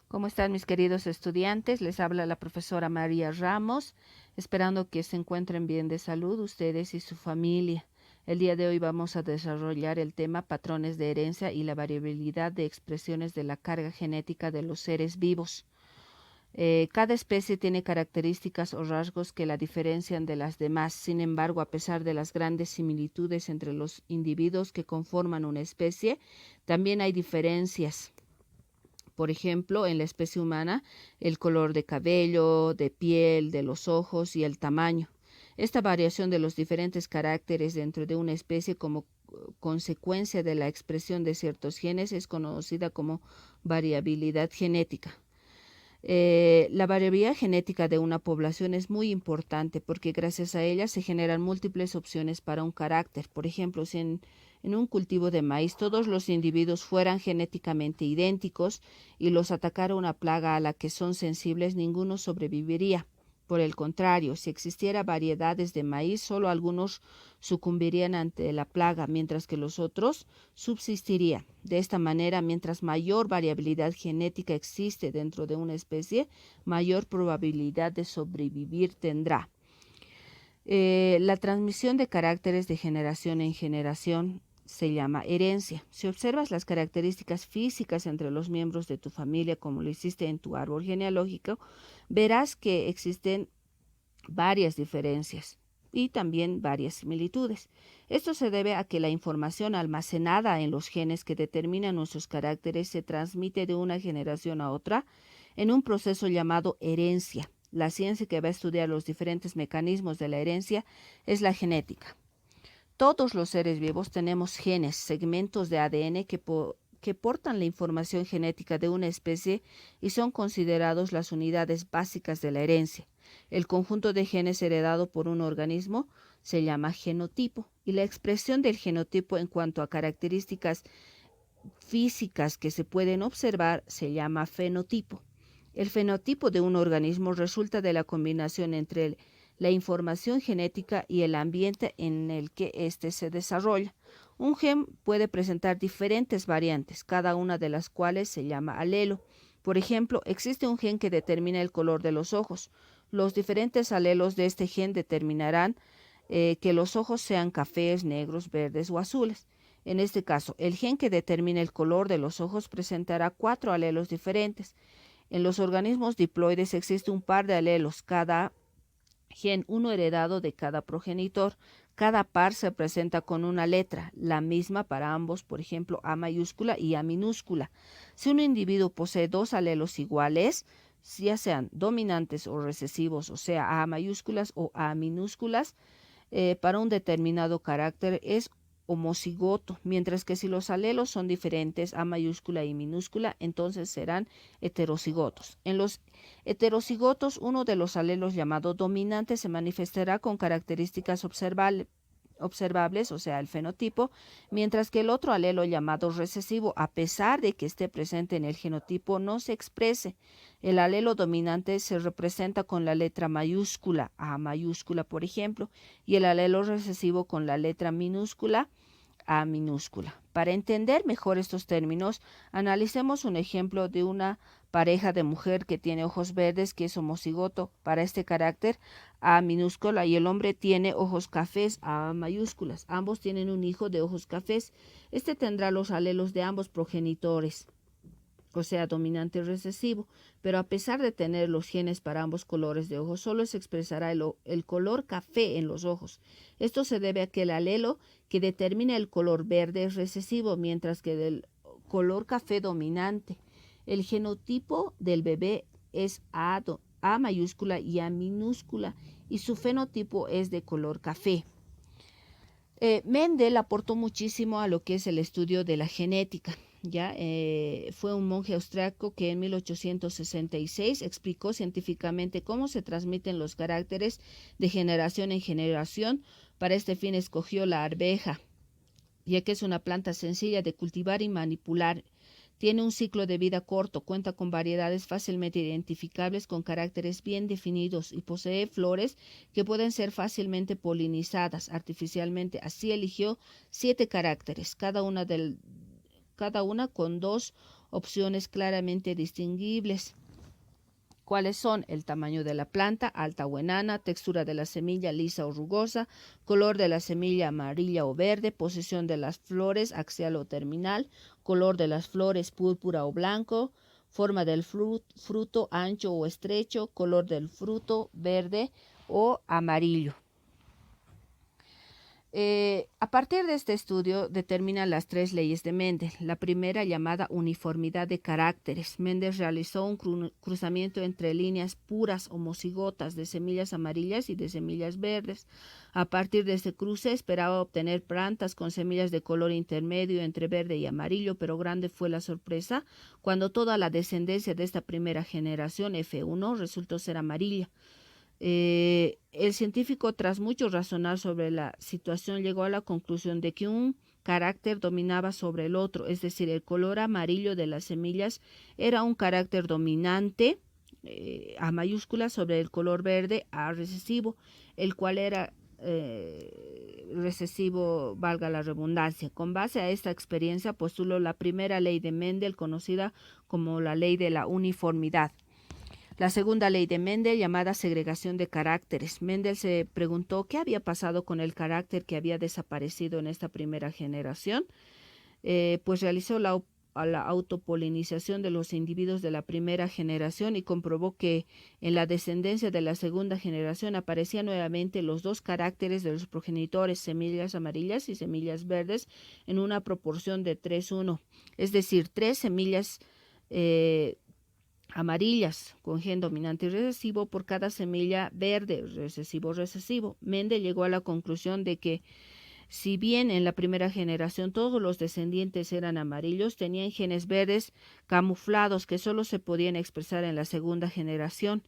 ¿Cómo están mis queridos estudiantes? Les habla la profesora María Ramos, esperando que se encuentren bien de salud ustedes y su familia. El día de hoy vamos a desarrollar el tema patrones de herencia y la variabilidad de expresiones de la carga genética de los seres vivos. Cada especie tiene características o rasgos que la diferencian de las demás. Sin embargo, a pesar de las grandes similitudes entre los individuos que conforman una especie, también hay diferencias. Por ejemplo, en la especie humana, el color de cabello, de piel, de los ojos y el tamaño. Esta variación de los diferentes caracteres dentro de una especie como consecuencia de la expresión de ciertos genes es conocida como variabilidad genética. La variabilidad genética de una población es muy importante porque gracias a ella se generan múltiples opciones para un carácter. Por ejemplo, si en un cultivo de maíz todos los individuos fueran genéticamente idénticos y los atacara una plaga a la que son sensibles, ninguno sobreviviría. Por el contrario, si existiera variedades de maíz, solo algunos sucumbirían ante la plaga, mientras que los otros subsistirían. De esta manera, mientras mayor variabilidad genética existe dentro de una especie, mayor probabilidad de sobrevivir tendrá. La transmisión de caracteres de generación en generación se llama herencia. Si observas las características físicas entre los miembros de tu familia, como lo hiciste en tu árbol genealógico, verás que existen varias diferencias y también varias similitudes. Esto se debe a que la información almacenada en los genes que determinan nuestros caracteres se transmite de una generación a otra en un proceso llamado herencia. La ciencia que va a estudiar los diferentes mecanismos de la herencia es la genética. Todos los seres vivos tenemos genes, segmentos de ADN que portan la información genética de una especie y son considerados las unidades básicas de la herencia. El conjunto de genes heredado por un organismo se llama genotipo y la expresión del genotipo en cuanto a características físicas que se pueden observar se llama fenotipo. El fenotipo de un organismo resulta de la combinación entre la información genética y el ambiente en el que éste se desarrolla. Un gen puede presentar diferentes variantes, cada una de las cuales se llama alelo. Por ejemplo, existe un gen que determina el color de los ojos. Los diferentes alelos de este gen determinarán que los ojos sean cafés, negros, verdes o azules. En este caso, el gen que determina el color de los ojos presentará 4 alelos diferentes. En los organismos diploides existe un par de alelos, cada gen uno heredado de cada progenitor. Cada par se presenta con una letra, la misma para ambos, por ejemplo, A mayúscula y A minúscula. Si un individuo posee dos alelos iguales, ya sean dominantes o recesivos, o sea, A mayúsculas o A minúsculas, para un determinado carácter es homocigoto, mientras que si los alelos son diferentes, A mayúscula y minúscula, entonces serán heterocigotos. En los heterocigotos, uno de los alelos llamado dominante se manifestará con características observables, o sea, el fenotipo, mientras que el otro alelo llamado recesivo, a pesar de que esté presente en el genotipo, no se exprese. El alelo dominante se representa con la letra mayúscula, A mayúscula, por ejemplo, y el alelo recesivo con la letra minúscula, A minúscula. Para entender mejor estos términos, analicemos un ejemplo de una pareja de mujer que tiene ojos verdes, que es homocigoto para este carácter A minúscula, y el hombre tiene ojos cafés A mayúsculas. Ambos tienen un hijo de ojos cafés. Este tendrá los alelos de ambos progenitores, o sea, dominante y recesivo, pero a pesar de tener los genes para ambos colores de ojos, solo se expresará el color café en los ojos. Esto se debe a que el alelo que determina el color verde es recesivo, mientras que del color café dominante. El genotipo del bebé es A mayúscula y A minúscula, y su fenotipo es de color café. Mendel aportó muchísimo a lo que es el estudio de la genética. ¿Ya? Fue un monje austriaco que en 1866 explicó científicamente cómo se transmiten los caracteres de generación en generación. Para este fin escogió la arveja, ya que es una planta sencilla de cultivar y manipular. Tiene un ciclo de vida corto, cuenta con variedades fácilmente identificables con caracteres bien definidos y posee flores que pueden ser fácilmente polinizadas artificialmente. Así eligió 7 caracteres, cada una con 2 opciones claramente distinguibles. ¿Cuáles son? El tamaño de la planta, alta o enana, textura de la semilla lisa o rugosa, color de la semilla amarilla o verde, posición de las flores axial o terminal, color de las flores púrpura o blanco, forma del fruto ancho o estrecho, color del fruto verde o amarillo. A partir de este estudio determina las 3 leyes de Mendel. La primera, llamada uniformidad de caracteres. Mendel realizó un cruzamiento entre líneas puras homocigotas de semillas amarillas y de semillas verdes. A partir de este cruce esperaba obtener plantas con semillas de color intermedio entre verde y amarillo, pero grande fue la sorpresa cuando toda la descendencia de esta primera generación, F1, resultó ser amarilla. El científico, tras mucho razonar sobre la situación, llegó a la conclusión de que un carácter dominaba sobre el otro, es decir, el color amarillo de las semillas era un carácter dominante, A mayúscula, sobre el color verde, A recesivo, el cual era recesivo, valga la redundancia. Con base a esta experiencia postuló la primera ley de Mendel, conocida como la ley de la uniformidad. La segunda ley de Mendel, llamada segregación de caracteres. Mendel se preguntó qué había pasado con el carácter que había desaparecido en esta primera generación. Pues realizó la autopolinización de los individuos de la primera generación y comprobó que en la descendencia de la segunda generación aparecían nuevamente los 2 caracteres de los progenitores, semillas amarillas y semillas verdes, en una proporción de 3:1, es decir, 3 semillas amarillas con gen dominante y recesivo por cada semilla verde, recesivo. Mendel llegó a la conclusión de que si bien en la primera generación todos los descendientes eran amarillos, tenían genes verdes camuflados que solo se podían expresar en la segunda generación.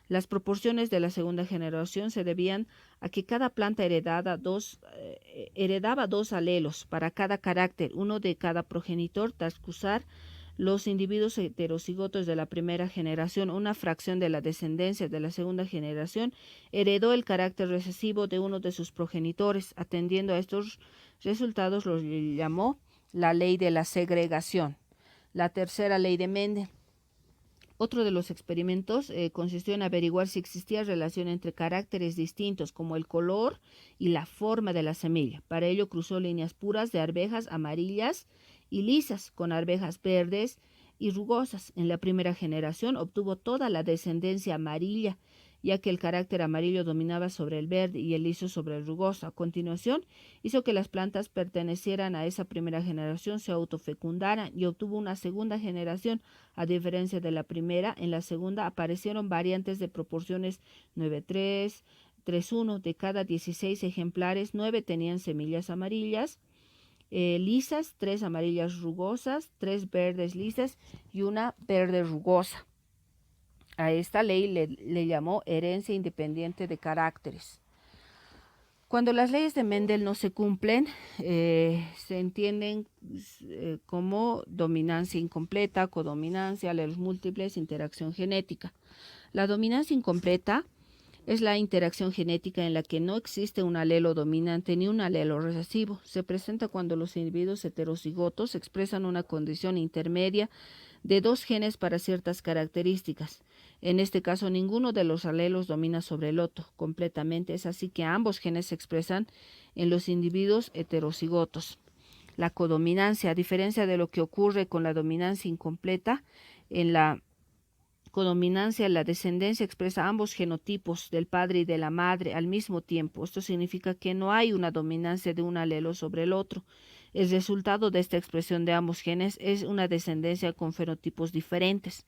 Las proporciones de la segunda generación se debían a que cada planta heredaba 2 alelos para cada carácter, uno de cada progenitor, tras cruzar los individuos heterocigotos de la primera generación. Una fracción de la descendencia de la segunda generación heredó el carácter recesivo de uno de sus progenitores. Atendiendo a estos resultados, los llamó la ley de la segregación. La tercera ley de Mendel. Otro de los experimentos consistió en averiguar si existía relación entre caracteres distintos como el color y la forma de la semilla. Para ello cruzó líneas puras de arvejas amarillas y lisas con arvejas verdes y rugosas. En la primera generación obtuvo toda la descendencia amarilla, ya que el carácter amarillo dominaba sobre el verde y el liso sobre el rugoso. A continuación, hizo que las plantas pertenecieran a esa primera generación se autofecundaran y obtuvo una segunda generación. A diferencia de la primera, en la segunda aparecieron variantes de proporciones 9:3, 3:1. De cada 16 ejemplares, 9 tenían semillas amarillas lisas, 3 amarillas rugosas, 3 verdes lisas y una verde rugosa. A esta ley le llamó herencia independiente de caracteres. Cuando las leyes de Mendel no se cumplen, se entienden como dominancia incompleta, codominancia, alelos múltiples, interacción genética. La dominancia incompleta es la interacción genética en la que no existe un alelo dominante ni un alelo recesivo. Se presenta cuando los individuos heterocigotos expresan una condición intermedia de 2 genes para ciertas características. En este caso, ninguno de los alelos domina sobre el otro completamente. Es así que ambos genes se expresan en los individuos heterocigotos. La codominancia, a diferencia de lo que ocurre con la dominancia incompleta, en la codominancia, la descendencia expresa ambos genotipos del padre y de la madre al mismo tiempo. Esto significa que no hay una dominancia de un alelo sobre el otro. El resultado de esta expresión de ambos genes es una descendencia con fenotipos diferentes.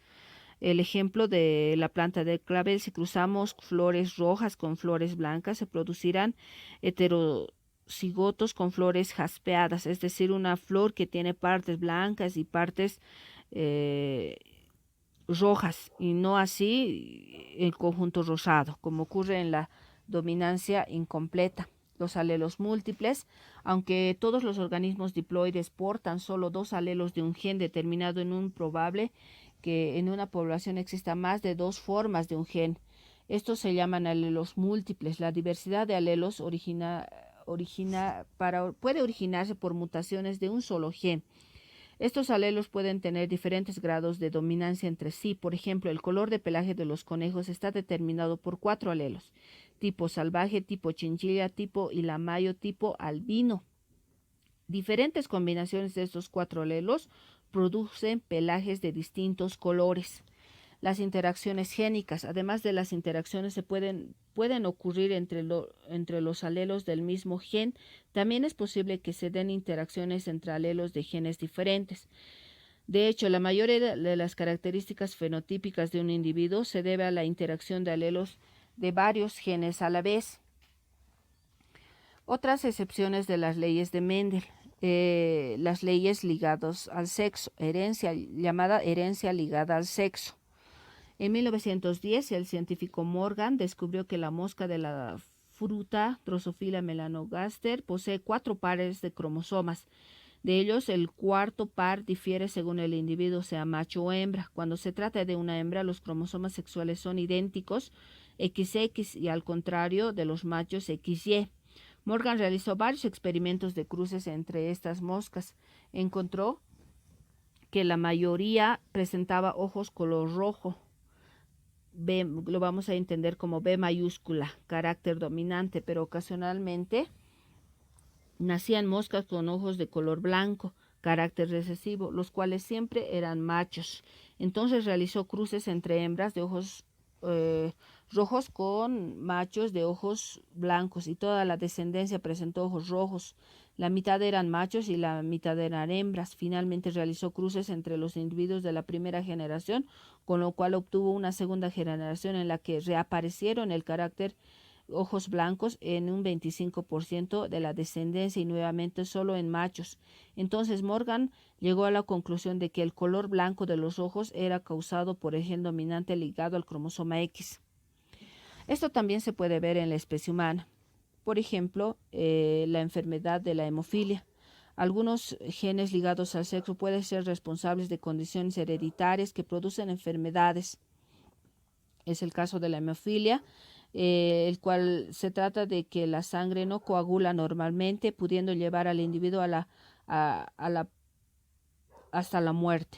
El ejemplo de la planta del clavel: si cruzamos flores rojas con flores blancas, se producirán heterocigotos con flores jaspeadas, es decir, una flor que tiene partes blancas y partes rojas, y no así el conjunto rosado, como ocurre en la dominancia incompleta. Los alelos múltiples: aunque todos los organismos diploides portan solo 2 alelos de un gen determinado, en un probable que en una población exista más de 2 formas de un gen. Estos se llaman alelos múltiples. La diversidad de alelos puede originarse por mutaciones de un solo gen. Estos alelos pueden tener diferentes grados de dominancia entre sí. Por ejemplo, el color de pelaje de los conejos está determinado por 4 alelos: tipo salvaje, tipo chinchilla, tipo ilamayo, tipo albino. Diferentes combinaciones de estos 4 alelos producen pelajes de distintos colores. Las interacciones génicas, además de las interacciones pueden ocurrir entre los alelos del mismo gen. También es posible que se den interacciones entre alelos de genes diferentes. De hecho, la mayoría de las características fenotípicas de un individuo se debe a la interacción de alelos de varios genes a la vez. Otras excepciones de las leyes de Mendel. Las leyes ligadas al sexo, llamada herencia ligada al sexo. En 1910, el científico Morgan descubrió que la mosca de la fruta Drosophila melanogaster posee 4 pares de cromosomas. De ellos, el cuarto par difiere según el individuo sea macho o hembra. Cuando se trata de una hembra, los cromosomas sexuales son idénticos, XX, y al contrario de los machos, XY. Morgan realizó varios experimentos de cruces entre estas moscas. Encontró que la mayoría presentaba ojos color rojo. B, lo vamos a entender como B mayúscula, carácter dominante, pero ocasionalmente nacían moscas con ojos de color blanco, carácter recesivo, los cuales siempre eran machos. Entonces realizó cruces entre hembras de ojos rojos con machos de ojos blancos, y toda la descendencia presentó ojos rojos. La mitad eran machos y la mitad eran hembras. Finalmente realizó cruces entre los individuos de la primera generación, con lo cual obtuvo una segunda generación en la que reaparecieron el carácter ojos blancos en un 25% de la descendencia, y nuevamente solo en machos. Entonces Morgan llegó a la conclusión de que el color blanco de los ojos era causado por el gen dominante ligado al cromosoma X. Esto también se puede ver en la especie humana. Por ejemplo, la enfermedad de la hemofilia. Algunos genes ligados al sexo pueden ser responsables de condiciones hereditarias que producen enfermedades. Es el caso de la hemofilia, el cual se trata de que la sangre no coagula normalmente, pudiendo llevar al individuo hasta la muerte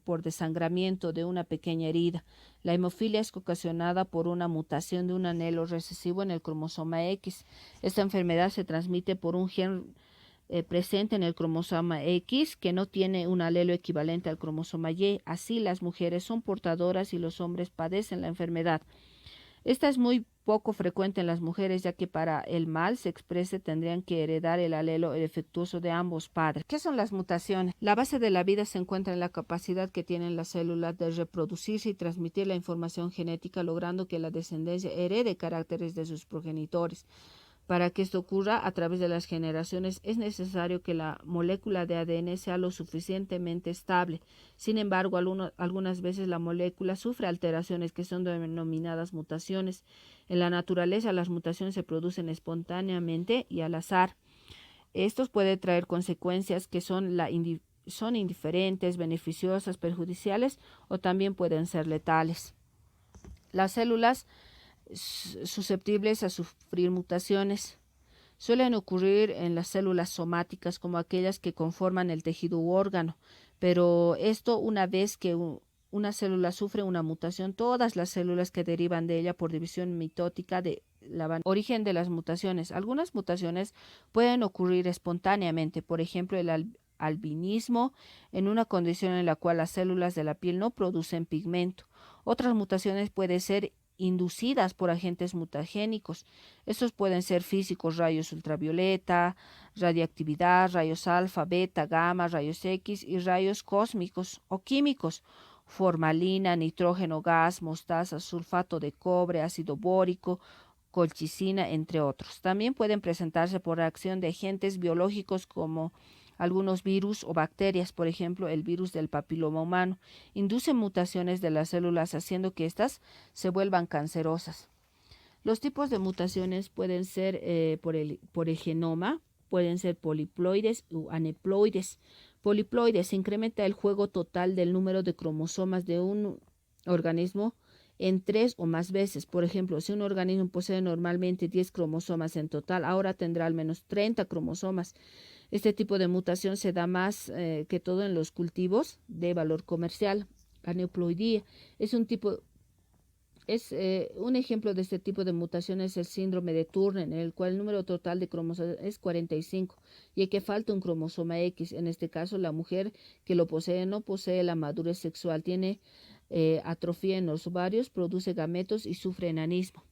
por desangramiento de una pequeña herida. La hemofilia es ocasionada por una mutación de un anelo recesivo en el cromosoma X. Esta enfermedad se transmite por un gen presente en el cromosoma X, que no tiene un alelo equivalente al cromosoma Y. Así, las mujeres son portadoras y los hombres padecen la enfermedad. Esta es muy poco frecuente en las mujeres, ya que para el mal se exprese tendrían que heredar el alelo defectuoso de ambos padres. ¿Qué son las mutaciones? La base de la vida se encuentra en la capacidad que tienen las células de reproducirse y transmitir la información genética, logrando que la descendencia herede caracteres de sus progenitores. Para que esto ocurra a través de las generaciones, es necesario que la molécula de ADN sea lo suficientemente estable. Sin embargo, algunas veces la molécula sufre alteraciones que son denominadas mutaciones. En la naturaleza, las mutaciones se producen espontáneamente y al azar. Estos pueden traer consecuencias que son indiferentes, beneficiosas, perjudiciales, o también pueden ser letales. Las células susceptibles a sufrir mutaciones suelen ocurrir en las células somáticas, como aquellas que conforman el tejido u órgano, pero esto, una vez que una célula sufre una mutación, todas las células que derivan de ella por división mitótica origen de las mutaciones. Algunas mutaciones pueden ocurrir espontáneamente, por ejemplo el albinismo, en una condición en la cual las células de la piel no producen pigmento. Otras mutaciones pueden ser inducidas por agentes mutagénicos. Estos pueden ser físicos: rayos ultravioleta, radiactividad, rayos alfa, beta, gamma, rayos X, y rayos cósmicos o químicos: formalina, nitrógeno gas, mostaza, sulfato de cobre, ácido bórico, colchicina, entre otros. También pueden presentarse por acción de agentes biológicos como algunos virus o bacterias. Por ejemplo, el virus del papiloma humano induce mutaciones de las células, haciendo que éstas se vuelvan cancerosas. Los tipos de mutaciones pueden ser por el genoma, pueden ser poliploides u aneploides. Poliploides: se incrementa el juego total del número de cromosomas de un organismo en 3 o más veces. Por ejemplo, si un organismo posee normalmente 10 cromosomas en total, ahora tendrá al menos 30 cromosomas. Este tipo de mutación se da más que todo en los cultivos de valor comercial. Aneuploidía es un ejemplo de este tipo de mutación es el síndrome de Turner, en el cual el número total de cromosomas es 45 y que falta un cromosoma X. En este caso, la mujer que lo posee no posee la madurez sexual, tiene atrofia en los ovarios, produce gametos y sufre enanismo.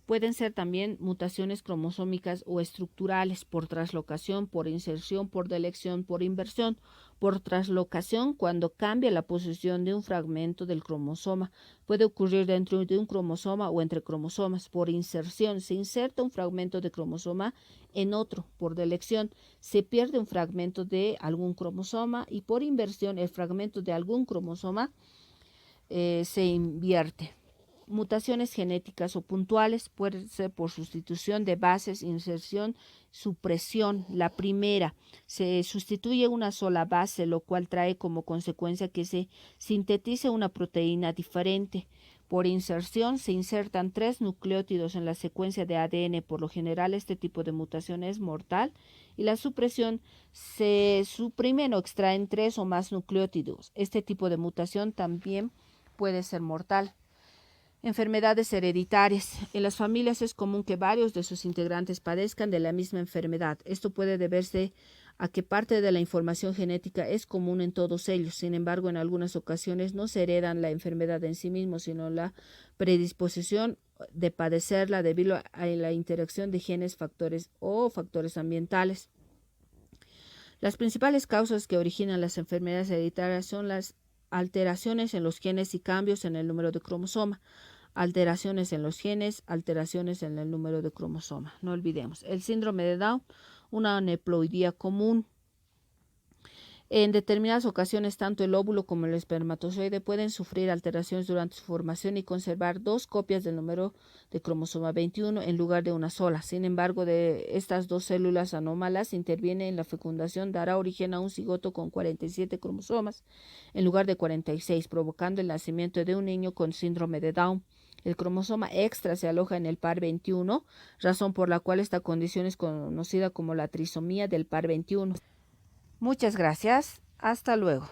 Pueden ser también mutaciones cromosómicas o estructurales por traslocación, por inserción, por deleción, por inversión. Por traslocación, cuando cambia la posición de un fragmento del cromosoma, puede ocurrir dentro de un cromosoma o entre cromosomas. Por inserción, se inserta un fragmento de cromosoma en otro. Por deleción, se pierde un fragmento de algún cromosoma y por inversión, el fragmento de algún cromosoma se invierte. Mutaciones genéticas o puntuales pueden ser por sustitución de bases, inserción, supresión. La primera, se sustituye una sola base, lo cual trae como consecuencia que se sintetice una proteína diferente. Por inserción, se insertan 3 nucleótidos en la secuencia de ADN. Por lo general, este tipo de mutación es mortal. Y la supresión, se suprimen o extraen 3 o más nucleótidos. Este tipo de mutación también puede ser mortal. Enfermedades hereditarias. En las familias es común que varios de sus integrantes padezcan de la misma enfermedad. Esto puede deberse a que parte de la información genética es común en todos ellos. Sin embargo, en algunas ocasiones no se heredan la enfermedad en sí mismo, sino la predisposición de padecerla debido a la interacción de genes, factores o factores ambientales. Las principales causas que originan las enfermedades hereditarias son las alteraciones en los genes y cambios en el número de cromosoma. Alteraciones en los genes, alteraciones en el número de cromosoma. No olvidemos. El síndrome de Down, una aneuploidía común. En determinadas ocasiones, tanto el óvulo como el espermatozoide pueden sufrir alteraciones durante su formación y conservar 2 copias del número de cromosoma 21 en lugar de una sola. Sin embargo, de estas 2 células anómalas interviene en la fecundación, dará origen a un cigoto con 47 cromosomas en lugar de 46, provocando el nacimiento de un niño con síndrome de Down. El cromosoma extra se aloja en el par 21, razón por la cual esta condición es conocida como la trisomía del par 21. Muchas gracias. Hasta luego.